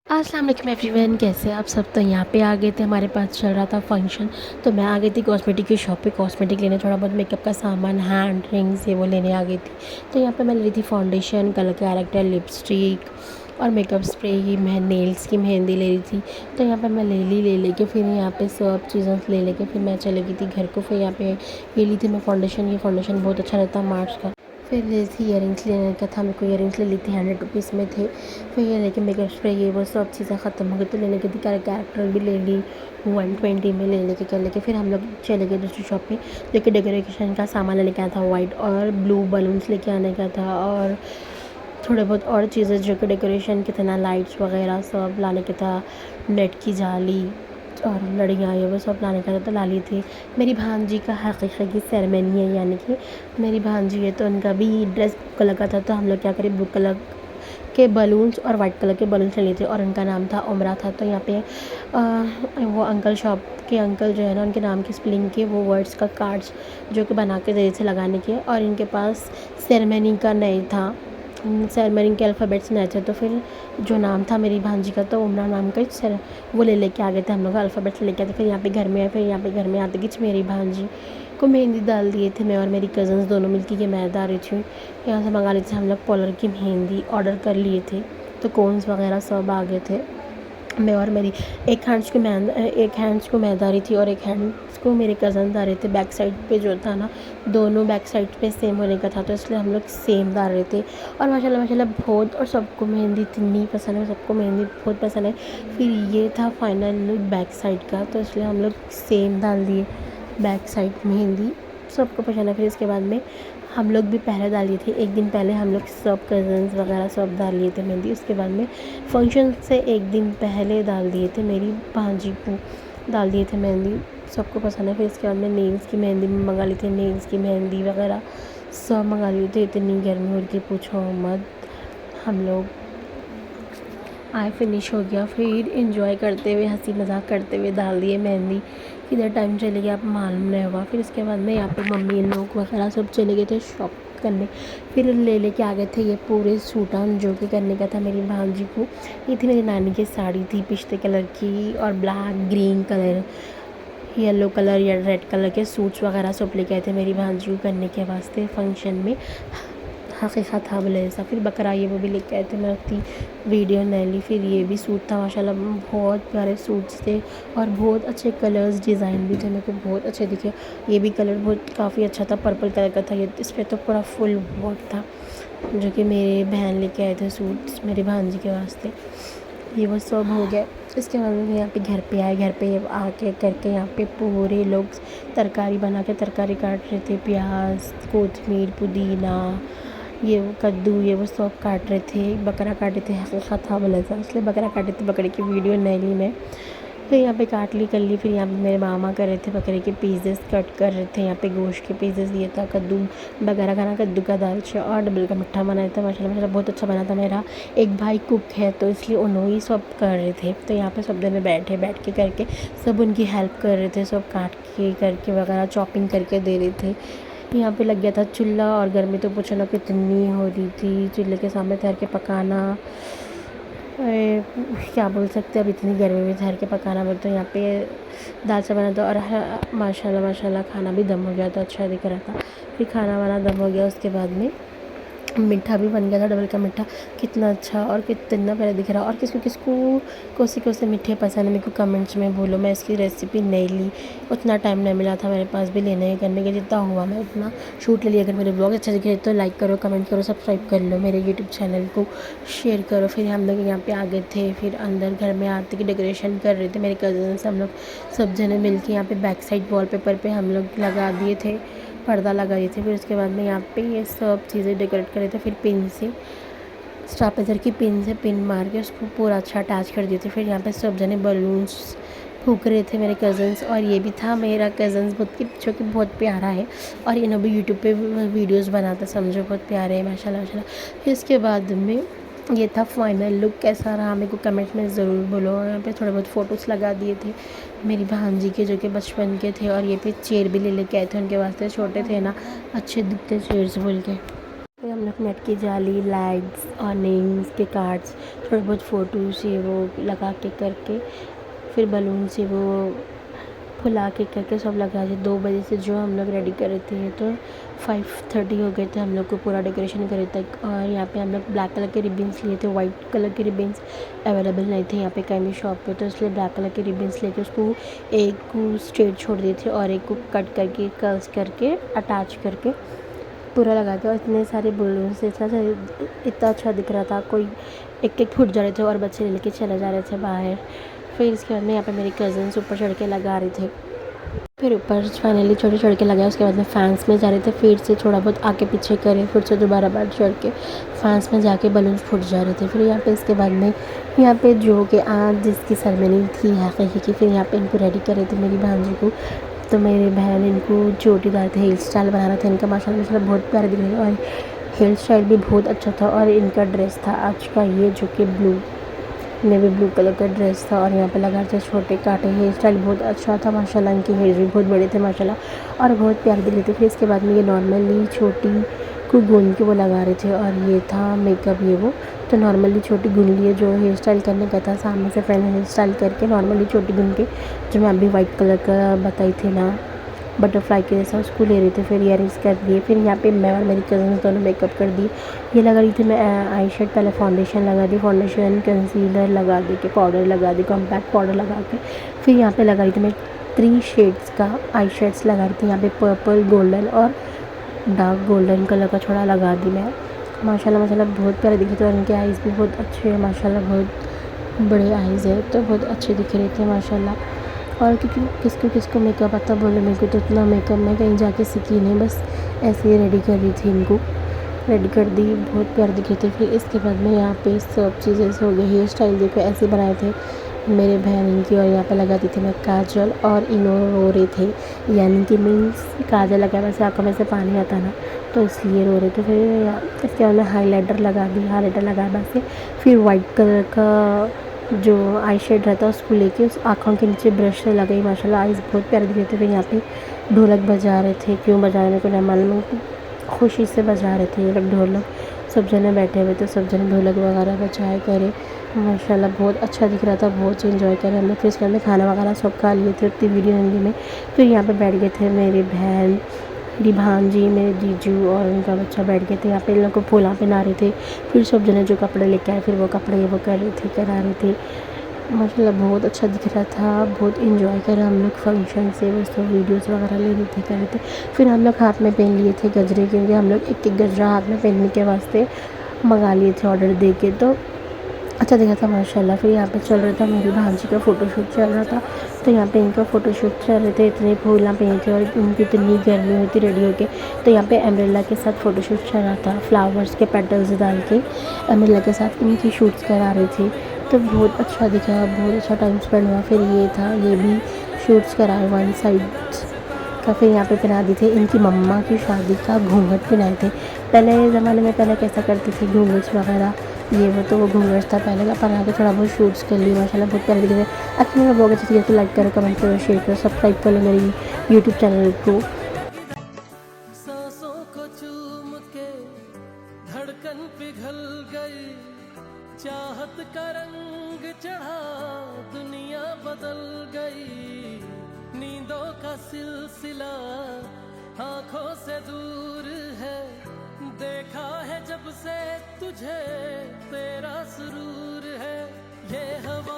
अस्सलाम वालेकुम एवरीवन, कैसे आप सब। तो यहाँ पे आ गए थे, हमारे पास चल रहा था फंक्शन। तो मैं आ गई थी कॉस्मेटिक की शॉप पे कॉस्मेटिक लेने, थोड़ा बहुत मेकअप का सामान, हैंड रिंग्स ये वो लेने आ गई थी। तो यहाँ पे मैं ले रही थी फाउंडेशन, कलर कैरेक्टर, लिपस्टिक और मेकअप स्प्रे की। मैं नेल्स की मेहंदी ले रही थी। तो यहाँ पे मैं ले लेके फिर यहाँ पे सब चीज़ें ले लेके फिर मैं चली गई थी घर को। फिर यहाँ पे ये ली थी मैं फाउंडेशन। ये फाउंडेशन बहुत अच्छा रहता है मार्च का। फिर ली थी ईयरिंग्स लेने का था मेरे को, ईयरिंग्स ले ली थी, 100 रुपीज़ में थे। फिर ये लेके मेकअप स्प्रे ये वो सब चीज़ें ख़त्म हो गई तो लेने की थी। कैरेक्टर भी ले ली 120 में ले लेके कर लेके फिर हम लोग चले गए दूसरी शॉप पे। लेके डेकोरेशन का सामान लेके आया था, वाइट और ब्लू बलून्स लेके आने का था और थोड़े बहुत और चीज़ें जो कि डेकोरेशन के थे ना, लाइट्स वगैरह सब लाने के था, नेट की जाली और लड़ियाँ ये वो सब लाने का था तो ला ली थी। मेरी भांजी का हकीक़त की सेरेमनी है, यानी कि मेरी भांजी है तो उनका भी ड्रेस ब्लू कलर का था। तो हम लोग क्या करें, ब्लू कलर के बलून्स और वाइट कलर के बलून्स ले लिए थे और उनका नाम था उमरा था। तो यहाँ पे वो अंकल शॉप के अंकल जो है ना, उनके नाम की स्पेलिंग के वो वर्ड्स का कार्ड्स जो कि बना के दे थे लगाने के, और इनके पास सेरेमनी का नहीं था, सेरेमनी के अल्फ़ाबेट्स नहीं थे। तो फिर जो नाम था मेरी भांजी का तो उमरा नाम का सर वो ले लेके आ गए थे हम लोग, अल्फ़ाबेट्स लेके आए थे। फिर यहाँ पे घर में आए, फिर यहाँ पे घर में आते कि मेरी भांजी को मेहंदी डाल दिए थे। मैं और मेरी कज़न्स दोनों मिलकर के मैं डाल रही थी। यहाँ से मंगा ली थी हम लोग पार्लर की मेहंदी, ऑर्डर कर लिए थे। तो कोन्स वगैरह सब आ गए थे। मैं और मेरी एक हैंड्स को मैं डाल रही थी और एक हैंड्स को मेरे कज़न डाल रहे थे। बैक साइड पे जो था ना, दोनों बैक साइड पे सेम होने का था तो इसलिए हम लोग सेम डाल रहे थे। और माशाल्लाह बहुत, और सबको मेहंदी इतनी पसंद है, सबको मेहंदी बहुत पसंद है। फिर ये था फाइनल लुक बैक साइड का, तो इसलिए हम लोग सेम डाल दिए बैक साइड मेहंदी, सबको पसंद है। फिर इसके बाद में हम लोग भी पहले डाल लिए थे, एक दिन पहले हम लोग सब कज़न्स वगैरह सब डाल लिए थे मेहंदी। उसके बाद में फंक्शन से एक दिन पहले डाल दिए थे, मेरी भांजी को डाल दिए थे मेहंदी, सबको पसंद है। फिर इसके बाद में नेल्स की मेहंदी मंगा ली थी, नेल्स की मेहंदी वगैरह सब मंगा लिए थे। इतनी गर्मी हो रही थी पूछो मत। हम लोग आए, फिनिश हो गया, फिर एंजॉय करते हुए हंसी मजाक करते हुए डाल दिए मेहंदी। किधर टाइम चले गया आप मालूम नहीं होगा। फिर इसके बाद में यहाँ पे मम्मी लोग वगैरह सब चले गए थे शॉप करने। फिर ले लेके आ गए थे ये पूरे सूटान जो कि करने का था मेरी भांजी को। ये थी मेरी नानी की साड़ी थी पिस्ते कलर की, और black green colour yellow colour या रेड कलर के सूट्स वगैरह सब लेके आए थे मेरी भांजी को करने के वास्ते फंक्शन में। हकीक़त था बोले ऐसा। फिर बकरा ये वो भी लेके आए थे, मैं अपनी वीडियो नहीं ली। फिर ये भी सूट था, माशाल्लाह बहुत प्यारे सूट्स थे और बहुत अच्छे कलर्स डिज़ाइन भी थे, मेरे को बहुत अच्छे दिखे। ये भी कलर बहुत काफ़ी अच्छा था, पर्पल कलर का था ये, इस पर तो पूरा फुल वर्क था जो कि मेरे बहन लेके आए थे सूट्स मेरी भांजी के वास्ते। ये वो सब हो गया। इसके बाद में यहाँ पे घर पे आए, घर पे आके करके यहाँ पे पूरे लोग तरकारी बना के तरकारी काट रहे थे, प्याज, कोतमीर, पुदीना, ये वो कद्दू ये वो सब काट रहे थे। बकरा काटे थे, हकीक़त था बोला था, इसलिए बकरा काटे थे, बकरे की वीडियो नहीं ली मैं। फिर यहाँ पे काट ली कर ली। फिर यहाँ पे मेरे मामा कर रहे थे बकरे के पीसेस कट कर रहे थे, यहाँ पे गोश्त के पीसेस ये था, कद्दू वगैरह खाना, कद्दू का दाल और डबल का मिठा बनाया था। माशाल्लाह बहुत अच्छा बना था। मेरा एक भाई कुक है तो इसलिए उन्होंने ही सब कर रहे थे। तो यहाँ पे सब जने बैठ के करके सब उनकी हेल्प कर रहे थे, सब काट के करके वगैरह चॉपिंग करके दे रहे थे। यहाँ पे लग गया था चूल्हा, और गर्मी तो पूछो ना कितनी हो रही थी। चूल्हे के सामने ठहर के पकाना, क्या बोल सकते हैं, अब इतनी गर्मी में ठहर के पकाना बोल। तो यहाँ पे दाल सा बना था और माशाल्लाह खाना भी दम हो गया था, अच्छा दिख रहा था। फिर खाना वाना दम हो गया, उसके बाद में मीठा भी बन गया था, डबल का मीठा, कितना अच्छा और कितना प्यारा दिख रहा। और किसको किसको कौन से मीठे पसंद है मेरे को कमेंट्स में बोलो। मैं इसकी रेसिपी नहीं ली, उतना टाइम नहीं मिला था मेरे पास भी लेने करने के, जितना हुआ मैं उतना शूट ले लिया। अगर मेरे ब्लॉग अच्छा दिख रहे तो लाइक करो, कमेंट करो, सब्सक्राइब कर लो, मेरे यूट्यूब चैनल को शेयर करो। फिर हम लोग यहाँ पे आ गए थे, फिर अंदर घर में आते कि डेकोरेशन कर रहे थे मेरे कज़न से हम लोग सब जने मिल के। यहाँ पे बैक साइड वॉलपेपर पे हम लोग लगा दिए थे, पर्दा लगा दिए थे। फिर उसके बाद में यहाँ पे ये सब चीज़ें डेकोरेट कर रहे थे। फिर पिन से स्टापेजर की पिन से पिन मार के उसको पूरा अच्छा अटैच कर दिए थे। फिर यहाँ पे सब जने बलून्स फूक रहे थे मेरे कज़न्स, और ये भी था मेरा कज़न्स जो कि बहुत प्यारा है और इन्हों भी यूट्यूब पे वीडियोस बनाता, समझो बहुत प्यारे है माशाल्लाह। फिर इसके बाद में ये था फाइनल लुक, कैसा रहा मेरे को कमेंट में ज़रूर बोलो। यहाँ पे थोड़े बहुत फ़ोटोज़ लगा दिए थे मेरी भांजी के जो कि बचपन के थे, और ये पे चेयर भी ले लेके आए थे उनके वास्ते, छोटे थे ना अच्छे दिखते चेयर्स बोल के। फिर हम लोग नेट की जाली, लाइट्स, अर्निंग्स के कार्ड्स, थोड़े बहुत फ़ोटोज़ ये वो लगा के करके, फिर बलून से वो फुला के करके सब लगा दिए। 2 बजे से जो हम लोग रेडी कर रहे थे तो 5:30 हो गए थे हम लोग को पूरा डेकोरेशन करे तक। और यहाँ पे हम लोग ब्लैक कलर के रिबन्स लिए थे, वाइट कलर के रिबन्स अवेलेबल नहीं थे यहाँ पे कहीं भी शॉप पे, तो इसलिए ब्लैक कलर के रिबन्स लेके उसको एक को स्ट्रेट छोड़ दिए थे और एक को कट करके कर्ल्स करके अटैच करके पूरा लगा के। और इतने सारे बलून से इतना अच्छा दिख रहा था, कोई एक एक फुट जा रहे थे और बच्चे लेके चले जा रहे थे बाहर। फिर इसके बाद में यहाँ पे मेरी कज़न्स ऊपर चढ़ के लगा रहे थे, फिर ऊपर फाइनली चढ़ के लगाया। उसके बाद में फैंस में जा रहे थे, फिर से थोड़ा बहुत आगे पीछे करे, फिर से दोबारा बार चढ़ के फैंस में जाके बलून फूट जा रहे थे। फिर यहाँ पे इसके बाद में यहाँ पे जो कि आज जिसकी सेरेमनी थी हकीकी की, फिर यहाँ पे इनको रेडी कर रहे थे मेरी भांजी को। तो मेरी बहन इनको चोटीदार थे, हेयर स्टाइल बना रहा था इनका, माशाल्लाह बहुत प्यारे दिख रहे थे और हेयर स्टाइल भी बहुत अच्छा था। और इनका ड्रेस था आज का ये जो कि नेवी ब्लू कलर का ड्रेस था और यहाँ पे लगा थे छोटे कांटे। हेयर स्टाइल बहुत अच्छा था माशाल्लाह, इनके हेयर भी बहुत बड़े थे माशाल्लाह और बहुत प्यारे दिख रहे थे। फिर इसके बाद में ये नॉर्मली छोटी को गूंद के वो लगा रहे थे और ये था मेकअप ये वो। तो नॉर्मली छोटी गूंद लिए जो हेयर स्टाइल करने का था, सामने से फ्रेंड हेयर स्टाइल करके नॉर्मली छोटी गूंद के, जो मैं अभी वाइट कलर का बताई थी ना बटरफ्लाई के जैसा, उसको ले रहे थे। फिर ईयरिंग्स कर दिए। फिर यहाँ पे मैं और मेरी कज़न दोनों मेकअप कर दिए। ये लगा रही थी मैं आई शेड, पहले फाउंडेशन लगा दी, फाउंडेशन कंसीलर लगा दी के, पाउडर लगा दी, कॉम्पैक्ट पाउडर लगा के। फिर यहाँ पे लगा रही थी मैं 3 शेड्स का आई शेड्स लगा रही थी। यहाँ पे पर्पल, गोल्डन और डार्क गोल्डन कलर का थोड़ा लगा दी मैं। माशाल्लाह बहुत प्यारे दिखे थे और इनके आइज़ भी बहुत अच्छे हैं माशाल्लाह, बहुत बड़े आइज़ है तो बहुत अच्छे दिख रहे थे माशाल्लाह। और क्योंकि किसको किसको मेकअप आता बोले, मेरे को तो इतना मेकअप मैं कहीं जाके सीखी नहीं, बस ऐसे ही रेडी कर रही थी, इनको रेडी कर दी, बहुत प्यारे दिख रहे थे। फिर इसके बाद में यहाँ पे सब चीज़ें हो गई। हेयर स्टाइल देखो ऐसे बनाए थे मेरे बहन इनकी, और यहाँ पे लगाती थी मैं काजल और इनो रो रहे थे, यानी कि मीन्स काजल लगा वैसे आँखों में से पानी आता ना तो इसलिए रो रहे थे। फिर इसके बाद में हाईलाइटर लगा दी, हाईलाइटर लगाया वैसे। फिर वाइट कलर का जो आई शेड रहता है उसको लेके उस आँखों के नीचे ब्रश से लगाई माशाल्लाह, आइज़ बहुत प्यारे दिख रहे थे। फिर यहाँ पे ढोलक बजा रहे थे, क्यों बजा रहे को नहीं मालूम, खुशी से बजा रहे थे ये लोग ढोलक। सब जने बैठे हुए थे, सब जने ढोलक वगैरह बजाए करे माशाल्लाह, बहुत अच्छा दिख रहा था, बहुत एंजॉय करे हम लोग। फिर इसके अंदर खाना वगैरह सब खा लिए थे उतनी वीडियो नंदी में। फिर यहाँ पे बैठ गए थे मेरी बहन, मेरी भांजी, मेरे जीजू और उनका बच्चा बैठ गए थे। यहाँ पे इन लोग को फूला पहना रहे थे। फिर सब जने जो कपड़े लेके आए फिर वो कपड़े वो कर रहे थे, करा रहे थे माशाल्लाह, बहुत अच्छा दिख रहा था, बहुत इन्जॉय करा हम लोग फंक्शन से, बस तो वीडियोज़ वगैरह ले रहे थे, कर रहे थे। फिर हम लोग हाथ में पहन लिए थे गजरे, क्योंकि हम लोग एक एक गजरा हाथ में पहनने के वास्ते मंगा लिए थे ऑर्डर दे के, तो अच्छा दिखा था माशाल्लाह। फिर यहाँ पे चल रहा था मेरी भांजी का फ़ोटोशूट चल रहा था, तो यहाँ पे इनका फ़ोटोशूट चल रहे थे। इतने फूल पहने थे और इनकी इतनी गर्मी होती रेडी होके, तो यहाँ पे अम्ब्रेला के साथ फ़ोटोशूट चल रहा था, फ्लावर्स के पेटल्स डाल के अम्ब्रेला के साथ इनकी शूट्स करा रही थी। तो बहुत अच्छा दिखा, बहुत अच्छा टाइम स्पेंड हुआ। फिर ये था, ये भी शूट्स कराए वन साइड का। फिर यहाँ पे पहना दी थी इनकी मम्मा की शादी का घूंघट पहनाए थे। पहले ज़माने में पहले कैसा करती थी घूंघट वगैरह ये वो, तो वो घूंघट था पहले का, पर आगे थोड़ा बहुत शूट्स कर लिए माशाल्लाह, बहुत प्यारे दिख रहे थे। अच्छा मेरा ब्लॉग अच्छी तो लाइक करो, कमेंट करो, शेयर करो, सब्सक्राइब करो मेरी यूट्यूब चैनल को। सांसों को चूम के धड़कन पिघल गई, चाहत का रंग चढ़ा, दुनिया बदल गई, नींदों का सिलसिला आंखों से दूर है, देखा है जब से तुझे तेरा सुरूर है, ये हवा